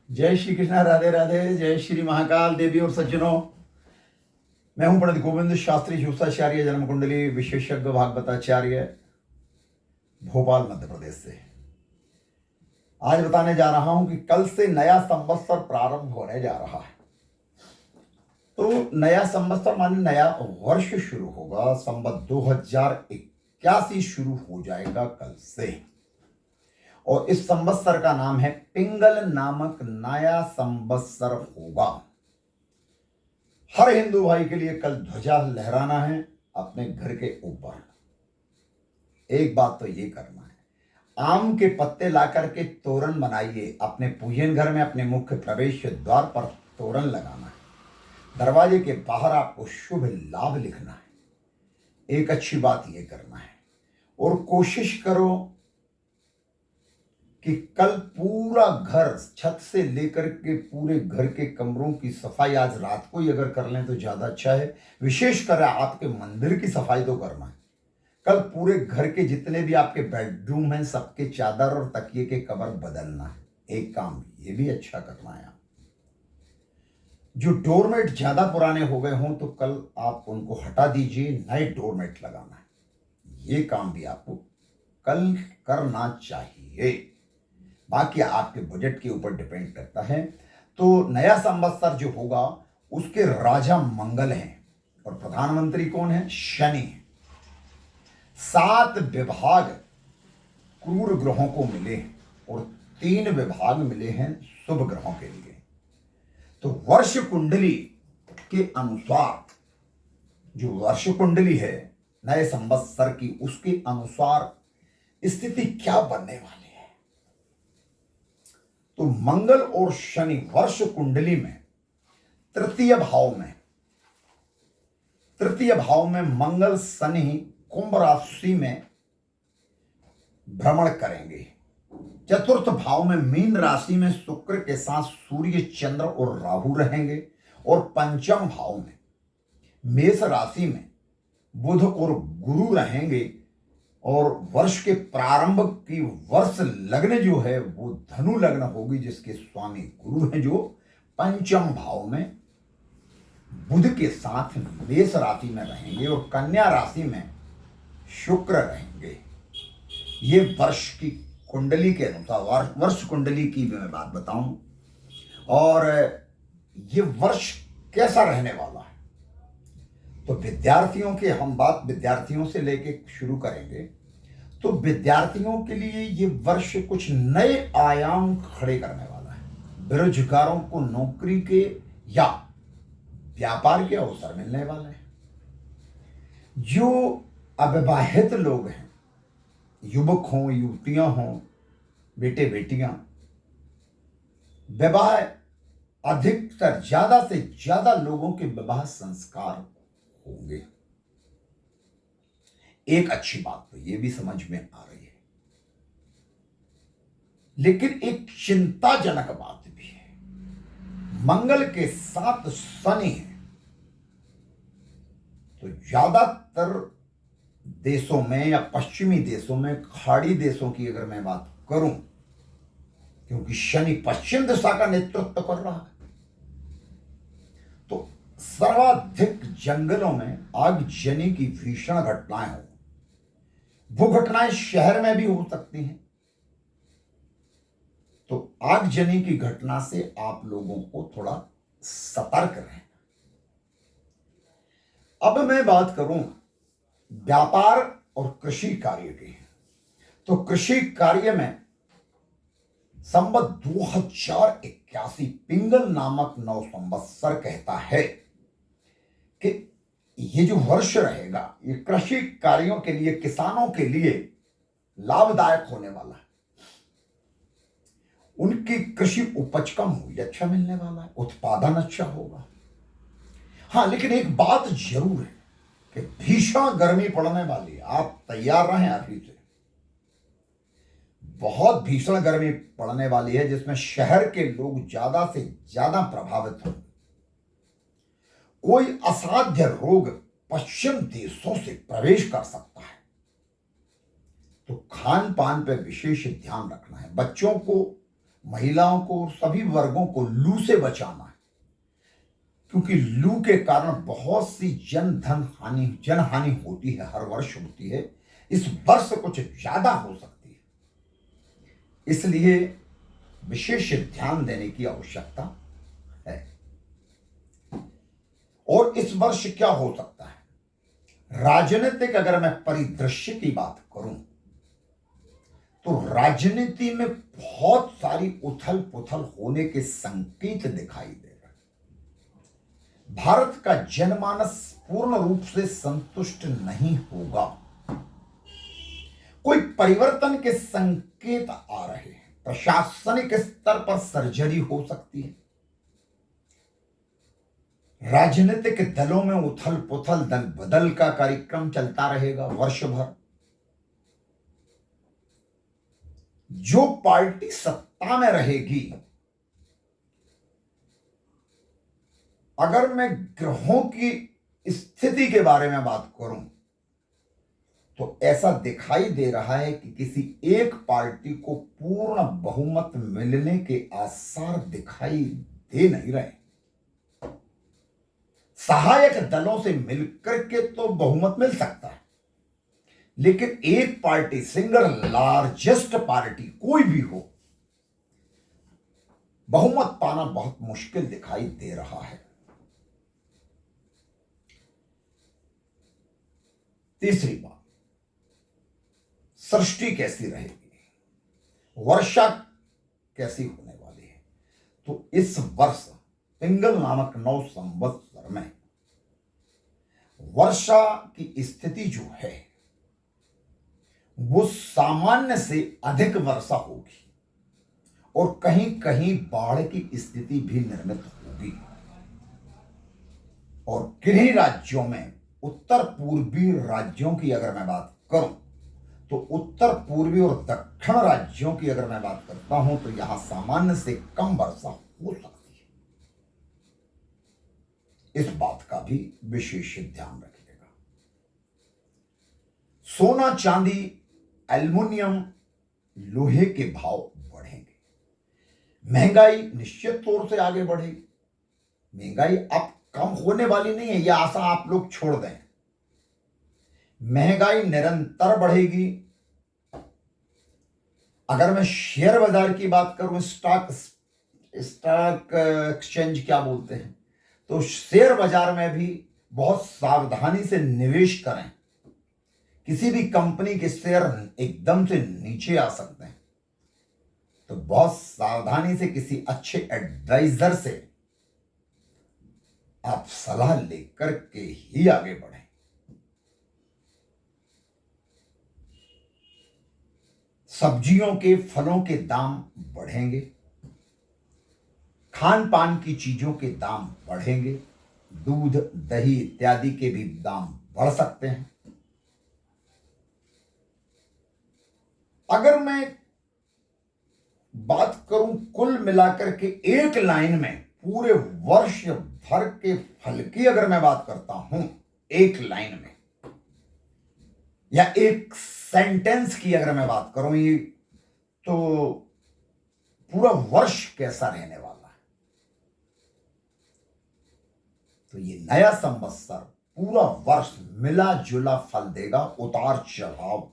जय श्री कृष्णा, राधे राधे, जय श्री महाकाल। देवी और सज्जनों, मैं हूं पंडित गोविंद शास्त्री ज्योतिषाचार्य, जन्म कुंडली विशेषज्ञ, भागवताचार्य, भोपाल मध्य प्रदेश से। आज बताने जा रहा हूं कि कल से नया संवत्सर प्रारंभ होने जा रहा है। तो नया संवत्सर माने नया वर्ष शुरू होगा। संवत 2081 शुरू हो जाएगा कल से, और इस संवत्सर का नाम है पिंगल नामक नया संवत्सर होगा। हर हिंदू भाई के लिए कल ध्वजा लहराना है अपने घर के ऊपर। एक बात तो ये करना है, आम के पत्ते लाकर के तोरण बनाइए अपने पूजन घर में। अपने मुख्य प्रवेश द्वार पर तोरण लगाना है। दरवाजे के बाहर आपको शुभ लाभ लिखना है। एक अच्छी बात ये करना है, और कोशिश करो कि कल पूरा घर, छत से लेकर के पूरे घर के कमरों की सफाई आज रात को ही अगर कर लें तो ज्यादा अच्छा है। विशेषकर आपके मंदिर की सफाई तो करना है। कल पूरे घर के जितने भी आपके बेडरूम हैं, सबके चादर और तकिए के कवर बदलना है। एक काम ये भी अच्छा करना है। जो डोरमेट ज्यादा पुराने हो गए हों तो कल आप उनको हटा दीजिए, नए डोरमेट लगाना है। ये काम भी आपको कल करना चाहिए। बाकी आपके बजट के ऊपर डिपेंड करता है। तो नया संवत्सर जो होगा उसके राजा मंगल हैं, और प्रधानमंत्री कौन है? शनि है। 7 विभाग क्रूर ग्रहों को मिले हैं और 3 विभाग मिले हैं शुभ ग्रहों के लिए। तो वर्ष कुंडली के अनुसार, जो वर्ष कुंडली है नए संवत्सर की, उसके अनुसार स्थिति क्या बनने वाली है। तो मंगल और शनि वर्ष कुंडली में तृतीय भाव में मंगल शनि कुंभ राशि में भ्रमण करेंगे। चतुर्थ भाव में मीन राशि में शुक्र के साथ सूर्य, चंद्र और राहु रहेंगे, और पंचम भाव में मेष राशि में बुध और गुरु रहेंगे। और वर्ष के प्रारंभ की वर्ष लग्न जो है वो धनु लग्न होगी, जिसके स्वामी गुरु हैं, जो पंचम भाव में बुध के साथ मेष राशि में रहेंगे, और कन्या राशि में शुक्र रहेंगे। ये वर्ष की कुंडली के अनुसार, वर्ष कुंडली की मैं बात बताऊं, और ये वर्ष कैसा रहने वाला है। तो विद्यार्थियों के हम बात विद्यार्थियों से लेके शुरू करेंगे। तो विद्यार्थियों के लिए ये वर्ष कुछ नए आयाम खड़े करने वाला है। बेरोजगारों को नौकरी के या व्यापार के अवसर मिलने वाले हैं। जो अविवाहित लोग हैं, युवक हों, युवतियां हों, बेटे बेटियां, विवाह, अधिकतर ज्यादा से ज्यादा लोगों के विवाह संस्कार होंगे। एक अच्छी बात तो ये भी समझ में आ रही है, लेकिन एक चिंताजनक बात भी है। मंगल के साथ शनि है, तो ज्यादातर देशों में या पश्चिमी देशों में, खाड़ी देशों की अगर मैं बात करूं, क्योंकि शनि पश्चिम दिशा का नेतृत्व कर रहा है, तो सर्वाधिक जंगलों में आगजनी की भीषण घटनाएं हो। वो घटनाएं शहर में भी हो सकती हैं। तो आगजनी की घटना से आप लोगों को थोड़ा सतर्क रहें। अब मैं बात करूं व्यापार और कृषि कार्य की। तो कृषि कार्य में संवत 2081 पिंगल नामक नव संवत्सर कहता है कि ये जो वर्ष रहेगा ये कृषि कार्यों के लिए, किसानों के लिए लाभदायक होने वाला है। उनकी कृषि उपज का मूल्य अच्छा मिलने वाला है, उत्पादन अच्छा होगा। हाँ, लेकिन एक बात जरूर है कि भीषण गर्मी पड़ने वाली है। आप तैयार रहें अभी से। बहुत भीषण गर्मी पड़ने वाली है, जिसमें शहर के लोग ज्यादा से ज्यादा प्रभावित होंगे। कोई असाध्य रोग पश्चिम देशों से प्रवेश कर सकता है। तो खान पान पर विशेष ध्यान रखना है। बच्चों को महिलाओं को, सभी वर्गों को लू से बचाना है, क्योंकि लू के कारण बहुत सी जन हानि होती है, हर वर्ष होती है। इस वर्ष कुछ ज्यादा हो सकती है, इसलिए विशेष ध्यान देने की आवश्यकता है। और इस वर्ष क्या हो सकता है? राजनीतिक, अगर मैं परिदृश्य की बात करूं तो राजनीति में बहुत सारी उथल पुथल होने के संकेत दिखाई दे रहे हैं। भारत का जनमानस पूर्ण रूप से संतुष्ट नहीं होगा। कोई परिवर्तन के संकेत आ रहे हैं। प्रशासनिक स्तर पर सर्जरी हो सकती है। राजनीतिक दलों में उथल पुथल, दल बदल का कार्यक्रम चलता रहेगा वर्ष भर। जो पार्टी सत्ता में रहेगी, अगर मैं ग्रहों की स्थिति के बारे में बात करूं तो ऐसा दिखाई दे रहा है कि किसी एक पार्टी को पूर्ण बहुमत मिलने के आसार दिखाई दे नहीं रहे। सहायक दलों से मिलकर के तो बहुमत मिल सकता है, लेकिन एक पार्टी, सिंगल लार्जेस्ट पार्टी कोई भी हो, बहुमत पाना बहुत मुश्किल दिखाई दे रहा है। तीसरी बात, सृष्टि कैसी रहेगी, वर्षा कैसी होने वाली है? तो इस वर्ष पिंगल नामक 9 संवत्सर में वर्षा की स्थिति जो है वो सामान्य से अधिक वर्षा होगी और कहीं कहीं बाढ़ की स्थिति भी निर्मित होगी। और किन्हीं राज्यों में, उत्तर पूर्वी राज्यों की अगर मैं बात करूं तो उत्तर पूर्वी और दक्षिण राज्यों की अगर मैं बात करता हूं तो यहां सामान्य से कम वर्षा हो सकती है। इस बात का भी विशेष ध्यान रखिएगा। सोना, चांदी, एल्युमिनियम, लोहे के भाव बढ़ेंगे। महंगाई निश्चित तौर से आगे बढ़ेगी। महंगाई अब कम होने वाली नहीं है, यह आशा आप लोग छोड़ दें। महंगाई निरंतर बढ़ेगी। अगर मैं शेयर बाजार की बात करूं, स्टॉक एक्सचेंज क्या बोलते हैं, तो शेयर बाजार में भी बहुत सावधानी से निवेश करें। किसी भी कंपनी के शेयर एकदम से नीचे आ सकते हैं, तो बहुत सावधानी से किसी अच्छे एडवाइजर से आप सलाह लेकर के ही आगे बढ़ें। सब्जियों के, फलों के दाम बढ़ेंगे। खान पान की चीजों के दाम बढ़ेंगे। दूध, दही इत्यादि के भी दाम बढ़ सकते हैं। अगर मैं बात करूं कुल मिलाकर के एक लाइन में पूरे वर्ष भर के फल की अगर मैं बात करता हूं, एक लाइन में या एक सेंटेंस की अगर मैं बात करूं, ये तो पूरा वर्ष कैसा रहने वाला है, तो ये नया संवत्सर पूरा वर्ष मिला जुला फल देगा। उतार चढ़ाव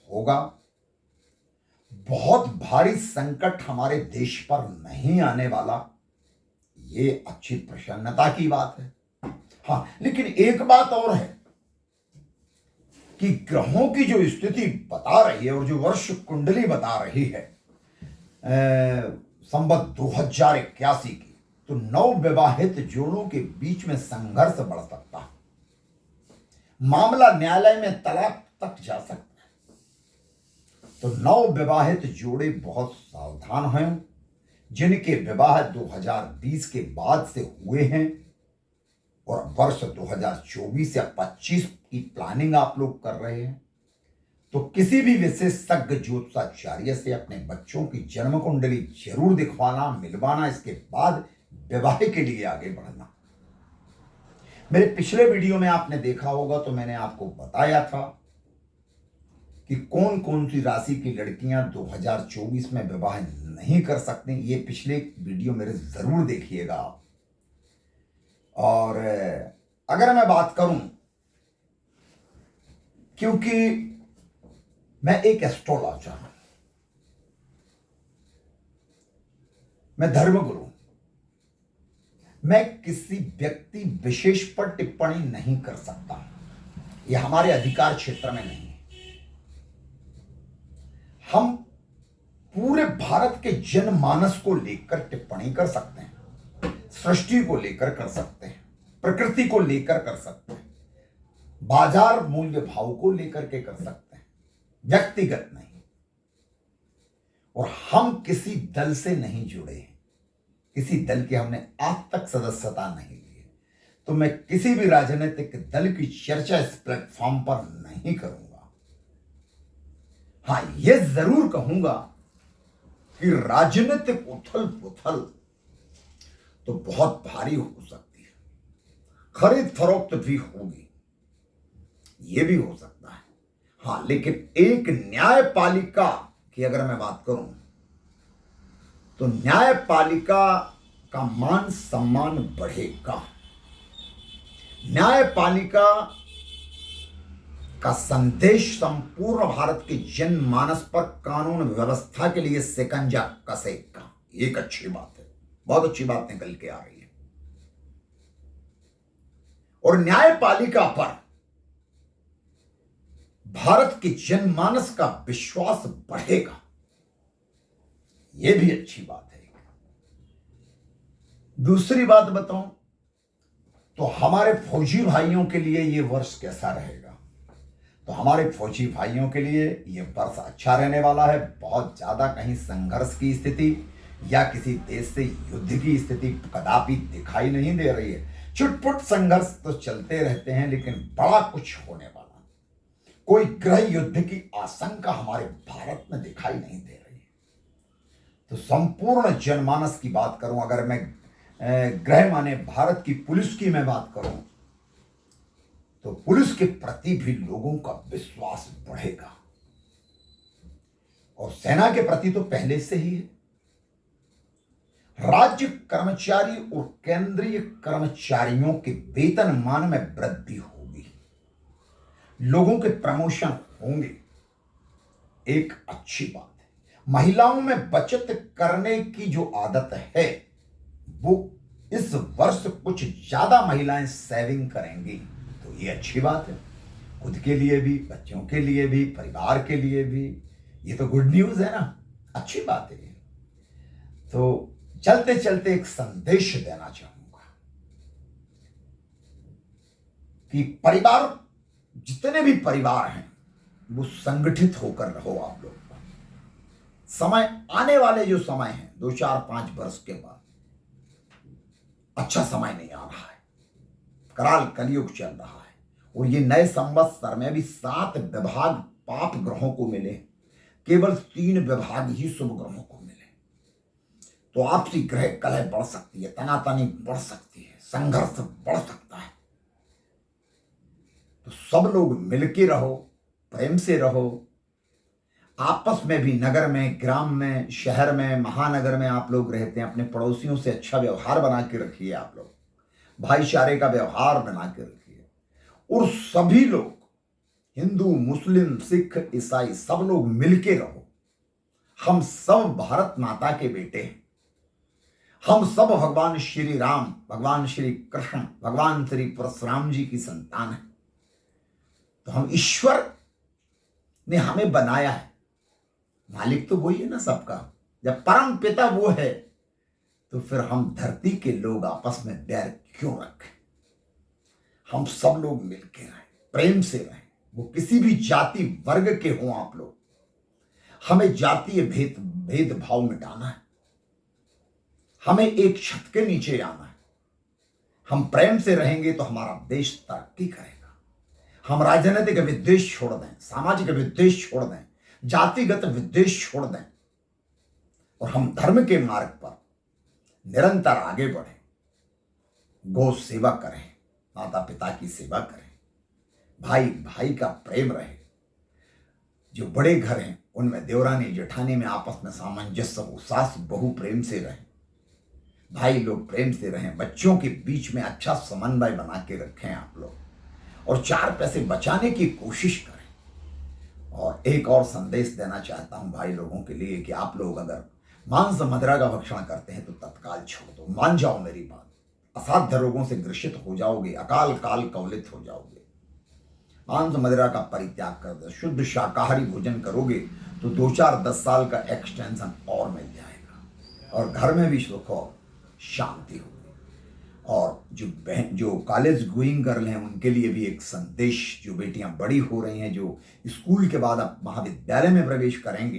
होगा। बहुत भारी संकट हमारे देश पर नहीं आने वाला, ये अच्छी प्रसन्नता की बात है। हां, लेकिन एक बात और है कि ग्रहों की जो स्थिति बता रही है और जो वर्ष कुंडली बता रही है संवत 2081 की, तो नवविवाहित जोड़ों के बीच में संघर्ष बढ़ सकता है। मामला न्यायालय में तलाक तक जा सकता है। तो नवविवाहित जोड़े बहुत सावधान हैं। जिनके विवाह 2020 के बाद से हुए हैं और वर्ष 2024 या 25 की प्लानिंग आप लोग कर रहे हैं, तो किसी भी विशेषज्ञ ज्योतिषाचार्य से अपने बच्चों की जन्म कुंडली जरूर दिखवाना, मिलवाना। इसके बाद विवाह के लिए आगे बढ़ना। मेरे पिछले वीडियो में आपने देखा होगा तो मैंने आपको बताया था कि कौन कौन सी राशि की लड़कियां 2024 में विवाह नहीं कर सकती, ये पिछले वीडियो मेरे जरूर देखिएगा आप। और अगर मैं बात करूं, क्योंकि मैं एक एस्ट्रोलॉजर हूं, मैं धर्मगुरु, मैं किसी व्यक्ति विशेष पर टिप्पणी नहीं कर सकता, यह हमारे अधिकार क्षेत्र में नहीं है। हम पूरे भारत के जनमानस को लेकर टिप्पणी कर सकते हैं, सृष्टि को लेकर कर सकते हैं, प्रकृति को लेकर कर सकते हैं, बाजार मूल्य भाव को लेकर के कर सकते हैं, व्यक्तिगत नहीं। और हम किसी दल से नहीं जुड़े हैं, किसी दल की हमने आज तक सदस्यता नहीं ली है, तो मैं किसी भी राजनीतिक दल की चर्चा इस प्लेटफॉर्म पर नहीं करूंगा। हां, यह जरूर कहूंगा कि राजनीतिक उथल पुथल तो बहुत भारी हो सकती है, खरीद फरोख्त भी होगी, यह भी हो सकता है। हां, लेकिन एक न्यायपालिका की अगर मैं बात करूं तो न्यायपालिका का मान सम्मान बढ़ेगा। न्यायपालिका का संदेश संपूर्ण भारत के जनमानस पर कानून व्यवस्था के लिए शिकंजा कसेगा। एक अच्छी बात है, बहुत अच्छी बात निकल के आ रही है। और न्यायपालिका पर भारत के जनमानस का विश्वास बढ़ेगा, यह भी अच्छी बात है। दूसरी बात बताऊं तो हमारे फौजी भाइयों के लिए यह वर्ष कैसा रहेगा? तो हमारे फौजी भाइयों के लिए यह वर्ष अच्छा रहने वाला है। बहुत ज्यादा कहीं संघर्ष की स्थिति या किसी देश से युद्ध की स्थिति कदापि दिखाई नहीं दे रही है। छुटपुट संघर्ष तो चलते रहते हैं, लेकिन बड़ा कुछ होने वाला, कोई गृह युद्ध की आशंका हमारे भारत में दिखाई नहीं दे रही है। तो संपूर्ण जनमानस की बात करूं, अगर मैं गृह माने भारत की पुलिस की मैं बात करूं, तो पुलिस के प्रति भी लोगों का विश्वास बढ़ेगा। और सेना के प्रति तो पहले से ही है। राज्य कर्मचारी और केंद्रीय कर्मचारियों के वेतनमान में वृद्धि होगी, लोगों के प्रमोशन होंगे, एक अच्छी बात है। महिलाओं में बचत करने की जो आदत है, वो इस वर्ष कुछ ज्यादा महिलाएं सेविंग करेंगी, तो ये अच्छी बात है। खुद के लिए भी, बच्चों के लिए भी, परिवार के लिए भी, ये तो गुड न्यूज है ना, अच्छी बात है। तो चलते चलते एक संदेश देना चाहूंगा कि परिवार, जितने भी परिवार हैं, वो संगठित होकर रहो आप लोग। समय आने वाले जो समय है 2, 4, 5 वर्ष के बाद, अच्छा समय नहीं आ रहा है, कराल कलयुग चल रहा है। और ये नए संवत्सर में भी 7 विभाग पाप ग्रहों को मिले, केवल 3 विभाग ही शुभ ग्रहों को मिले। तो आपसी ग्रह कलह बढ़ सकती है, तनातनी बढ़ सकती है, संघर्ष बढ़ सकता है। तो सब लोग मिलके रहो, प्रेम से रहो, आपस में भी, नगर में, ग्राम में, शहर में, महानगर में आप लोग रहते हैं, अपने पड़ोसियों से अच्छा व्यवहार बना के रखिए। आप लोग भाईचारे का व्यवहार बना के रखिए। और सभी लोग, हिंदू, मुस्लिम, सिख, ईसाई, सब लोग मिलके रहो। हम सब भारत माता के बेटे हैं, हम सब भगवान श्री राम, भगवान श्री कृष्ण, भगवान श्री परशुराम जी की संतान है। तो हम, ईश्वर ने हमें बनाया है, मालिक तो वही है ना सबका। जब परम पिता वो है, तो फिर हम धरती के लोग आपस में बैर क्यों रखें? हम सब लोग मिलके रहें, प्रेम से रहें। वो किसी भी जाति वर्ग के हों आप लोग, हमें जातीय भेदभाव मिटाना है, हमें एक छत के नीचे आना है। हम प्रेम से रहेंगे तो हमारा देश तरक्की करेगा। हम राजनीतिक विद्वेष छोड़ दें, सामाजिक विद्वेष छोड़ दें, जातिगत विद्वेष छोड़ दें, और हम धर्म के मार्ग पर निरंतर आगे बढ़ें। गौ सेवा करें, माता पिता की सेवा करें, भाई भाई का प्रेम रहे, जो बड़े घर हैं उनमें देवरानी जेठानी में आपस में सामंजस्य हो, सास बहू प्रेम से रहें, भाई लोग प्रेम से रहें, बच्चों के बीच में अच्छा समन्वय बना के रखें आप लोग, और 4 पैसे बचाने की कोशिश करें। और एक और संदेश देना चाहता हूं भाई लोगों के लिए कि आप लोग अगर मांस मदिरा का भक्षण करते हैं तो तत्काल छोड़ दो, मान जाओ मेरी बात। असाध्य रोगों से ग्रसित हो जाओगे, अकाल काल कवलित हो जाओगे। मांस मदिरा का परित्याग कर दो, शुद्ध शाकाहारी भोजन करोगे तो 2-4-10 साल का एक्सटेंशन और मिल जाएगा, और घर में भी सुख और शांति होगी। और जो कॉलेज गोइंग गर्ल हैं उनके लिए भी एक संदेश, जो बेटियां बड़ी हो रही हैं, जो स्कूल के बाद अब महाविद्यालय में प्रवेश करेंगे,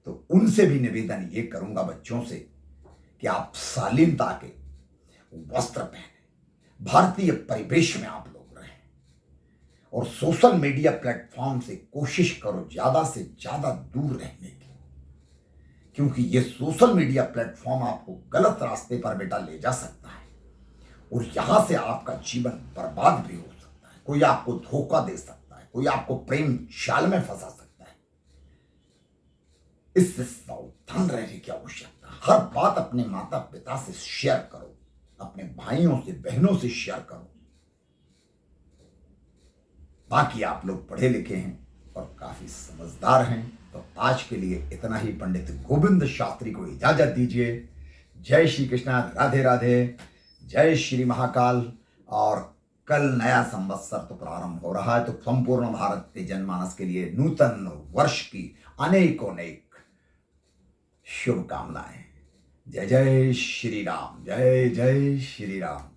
तो उनसे भी निवेदन ये करूंगा बच्चों से कि आप शालीनता के वस्त्र पहने, भारतीय परिवेश में आप लोग रहें, और सोशल मीडिया प्लेटफॉर्म से कोशिश करो ज्यादा से ज्यादा दूर रहने की, क्योंकि ये सोशल मीडिया प्लेटफॉर्म आपको गलत रास्ते पर बेटा ले जा सकता है, और यहां से आपका जीवन बर्बाद भी हो सकता है। कोई आपको धोखा दे सकता है, कोई आपको प्रेम जाल में फंसा सकता है। इससे सावधान रहने की आवश्यकता है। हर बात अपने माता पिता से शेयर करो, अपने भाइयों से बहनों से शेयर करो। बाकी आप लोग पढ़े लिखे हैं और काफी समझदार हैं, तो आज के लिए इतना ही। पंडित गोविंद शास्त्री को इजाजत दीजिए। जय श्री कृष्णा, राधे राधे, जय श्री महाकाल। और कल नया संवत्सर तो प्रारंभ हो रहा है, तो संपूर्ण भारत के जनमानस के लिए नूतन वर्ष की अनेकों अनेक शुभकामनाएं। जय जय श्री राम, जय जय श्री राम।